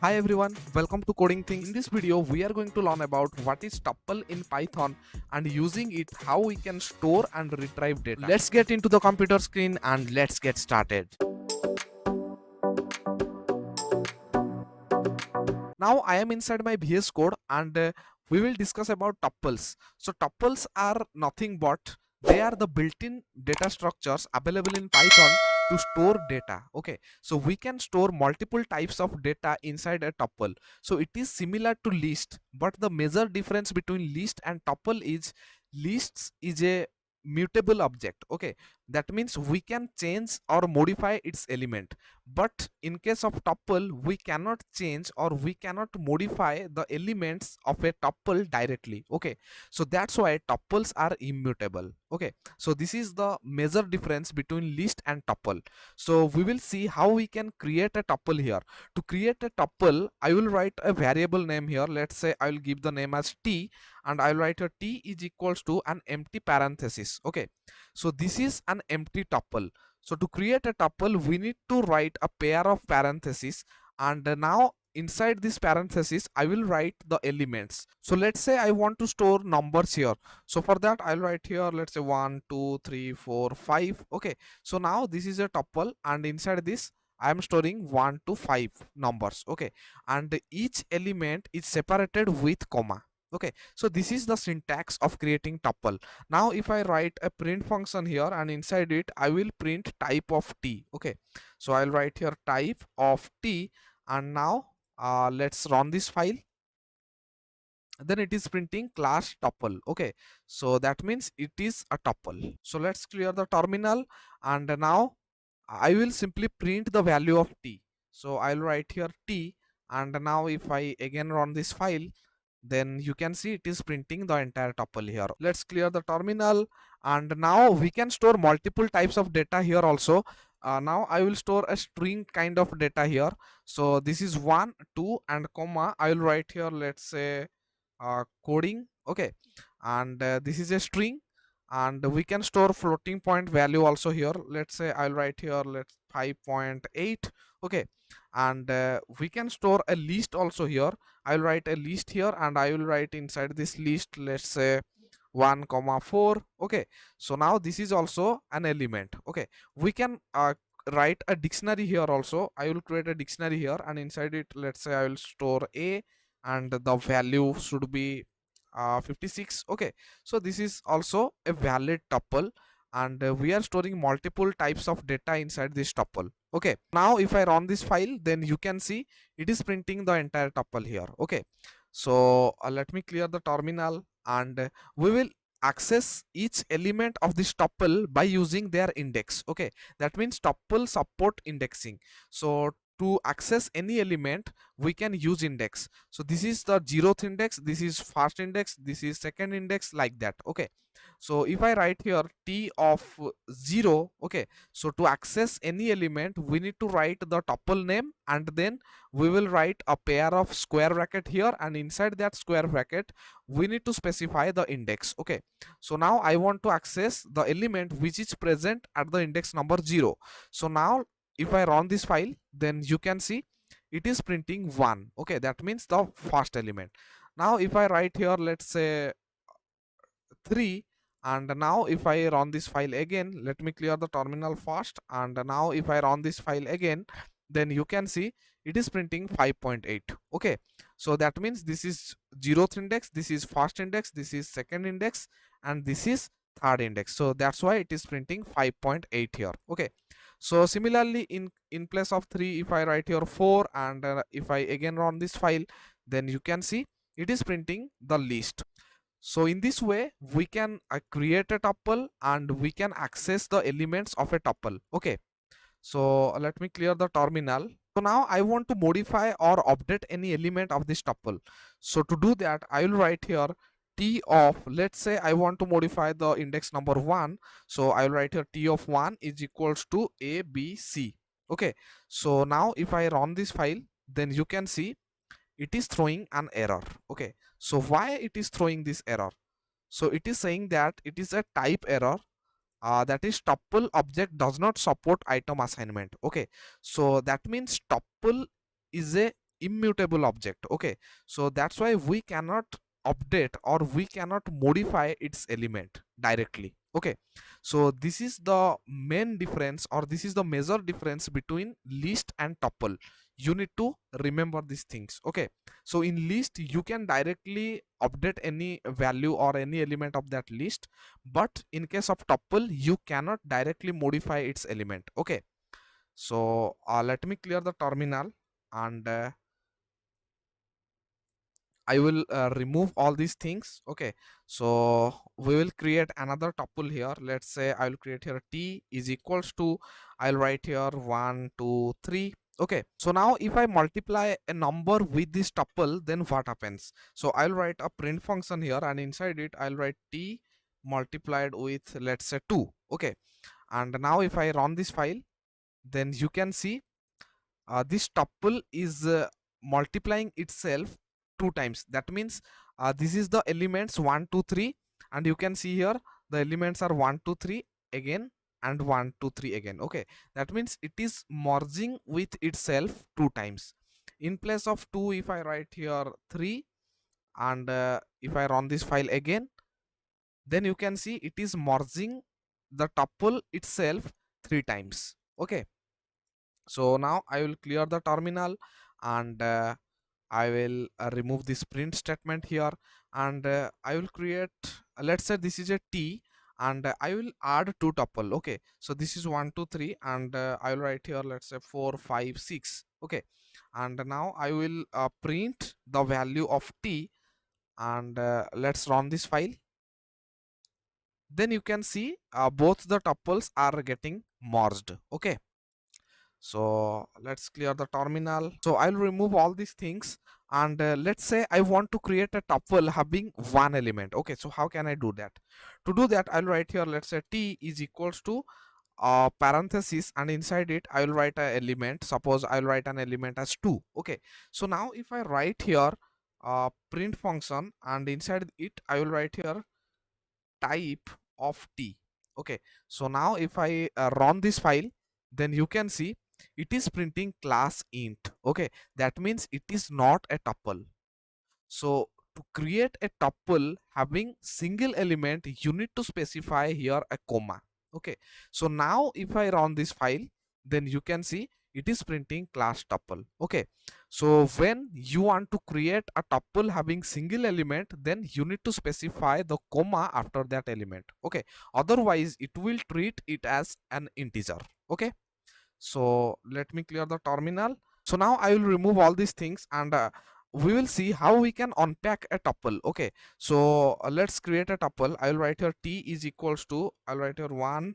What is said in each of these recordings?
Hi everyone, welcome to Coding Things. In this video, we are going to learn about what is tuple in Python and using it how we can store and retrieve data. Let's get into the computer screen and let's get started. Now I am inside my VS Code and we will discuss about tuples. So tuples are nothing but they are the built-in data structures available in Python to store data. Okay, so we can store multiple types of data inside a tuple. So it is similar to list, but the major difference between list and tuple is lists is a mutable object. Okay, that means we can change or modify its element, but in case of tuple we cannot change or we cannot modify the elements of a tuple directly. Okay, so that's why tuples are immutable. Okay, so this is the major difference between list and tuple. So we will see how we can create a tuple here. To create a tuple, I will write a variable name here. Let's say I will give the name as t, and I will write a t is equals to an empty parenthesis. Okay, so this is an empty tuple. So to create a tuple, we need to write a pair of parentheses, and now inside this parenthesis I will write the elements. So let's say I want to store numbers here. So for that I'll write here, let's say 1 2 3 4 5. Okay, so now this is a tuple and inside this I am storing 1 to 5 numbers. Okay, and each element is separated with comma. Okay, so this is the syntax of creating tuple. Now if I write a print function here and inside it I will print type of t. Okay, so I'll write here type of t, and now let's run this file. Then it is printing class tuple. Okay, so that means it is a tuple. So let's clear the terminal, and now I will simply print the value of t. So I'll write here t, and now if I again run this file, then you can see it is printing the entire tuple here. Let's clear the terminal, and now we can store multiple types of data here also. Now I will store a string kind of data here. So this is 1 2 and comma I will write here, let's say coding. Okay, and this is a string, and we can store floating point value also here. Let's say I'll write here, let's 5.8. Okay, and we can store a list also here. I'll write a list here, and I will write inside this list, let's say 1 comma 4. Okay, so now this is also an element. Okay, we can write a dictionary here also. I will create a dictionary here, and inside it, let's say I will store a, and the value should be 56. Okay, so this is also a valid tuple, and we are storing multiple types of data inside this tuple. Okay, now if I run this file, then you can see it is printing the entire tuple here. Okay, so let me clear the terminal, and we will access each element of this tuple by using their index. Okay, that means tuple support indexing. So to access any element we can use index. So this is the 0th index, this is first index, this is second index, like that. Okay, so if I write here t of 0, okay, so to access any element we need to write the tuple name, and then we will write a pair of square bracket here, and inside that square bracket we need to specify the index. Okay, so now I want to access the element which is present at the index number 0. So now if I run this file, then you can see it is printing 1. Okay, that means the first element. Now if I write here, let's say 3, and now if I run this file again, let me clear the terminal first, and now if I run this file again, then you can see it is printing 5.8. Okay, so that means this is 0th index, this is first index, this is second index, and this is third index. So that's why it is printing 5.8 here. Okay, so similarly in place of 3, if I write here 4, and if I again run this file, then you can see it is printing the list. So in this way we can create a tuple and we can access the elements of a tuple. Okay, so let me clear the terminal. So now I want to modify or update any element of this tuple. So to do that I will write here t of, let's say I want to modify the index number 1. So I will write here t of 1 is equals to a b c. Okay, so now if I run this file, then you can see it is throwing an error. Okay, so why it is throwing this error? So it is saying that it is a type error, that is tuple object does not support item assignment. Okay, so that means tuple is a immutable object. Okay, so that's why we cannot update or we cannot modify its element directly. Okay, so this is the main difference, or this is the major difference between list and tuple. You need to remember these things. Okay, so in list you can directly update any value or any element of that list, but in case of tuple you cannot directly modify its element. Okay, so let me clear the terminal, and I will remove all these things. Okay, so we will create another tuple here. Let's say I will create here t is equals to, I'll write here 1 2 3. Okay, so now if I multiply a number with this tuple, then what happens? So I'll write a print function here, and inside it I'll write t multiplied with, let's say, 2. Okay, and now if I run this file, then you can see this tuple is multiplying itself 2 times. That means this is the elements 1 2 3, and you can see here the elements are 1 2 3 again and 1 2 3 again. Okay, that means it is merging with itself 2 times. In place of 2, if I write here 3, and if I run this file again, then you can see it is merging the tuple itself 3 times. Okay, so now I will clear the terminal, and I will remove this print statement here, and I will create, let's say this is a t, and I will add 2 tuple. Okay, so this is 1 2 3, and I will write here, let's say, 4 5 6. Okay, and now I will print the value of t, and let's run this file. Then you can see both the tuples are getting merged. Okay, so let's clear the terminal. So I'll remove all these things, and let's say I want to create a tuple having one element. Okay, so how can I do that? To do that, I'll write here, let's say, t is equals to parenthesis, and inside it I will write an element. Suppose I'll write an element as 2. Okay, so now if I write here print function, and inside it I will write here type of t. Okay, so now if I run this file, then you can see it is printing class int. Okay, that means it is not a tuple. So to create a tuple having single element, you need to specify here a comma. Okay, so now if I run this file, then you can see it is printing class tuple. Okay, so when you want to create a tuple having single element, then you need to specify the comma after that element. Okay, otherwise it will treat it as an integer. Okay, so let me clear the terminal. So now I will remove all these things, and we will see how we can unpack a tuple. Okay, so let's create a tuple. I will write here t is equals to, I'll write here 1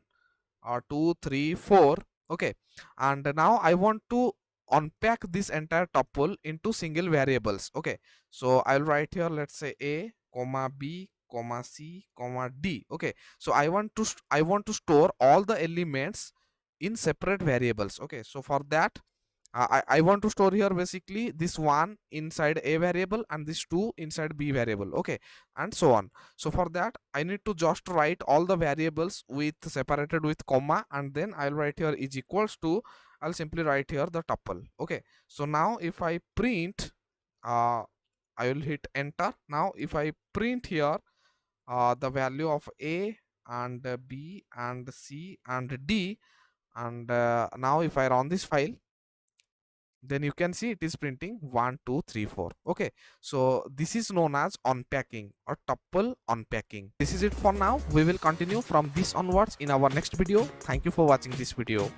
2 3 4. Okay, and now I want to unpack this entire tuple into single variables. Okay, so I'll write here, let's say, a comma b comma c comma d. Okay, so I want to store all the elements in separate variables. Okay, so for that I want to store here basically this 1 inside a variable and this 2 inside b variable. Okay, and so on. So for that I need to just write all the variables with separated with comma, and then I'll write here is equals to, I'll simply write here the tuple. Okay, so now if I print, I will hit enter. Now if I print here the value of a and b and c and d, and now if I run this file, then you can see it is printing 1 2 3 4. Okay, so this is known as unpacking or tuple unpacking. This is it for now. We will continue from this onwards in our next video. Thank you for watching this video.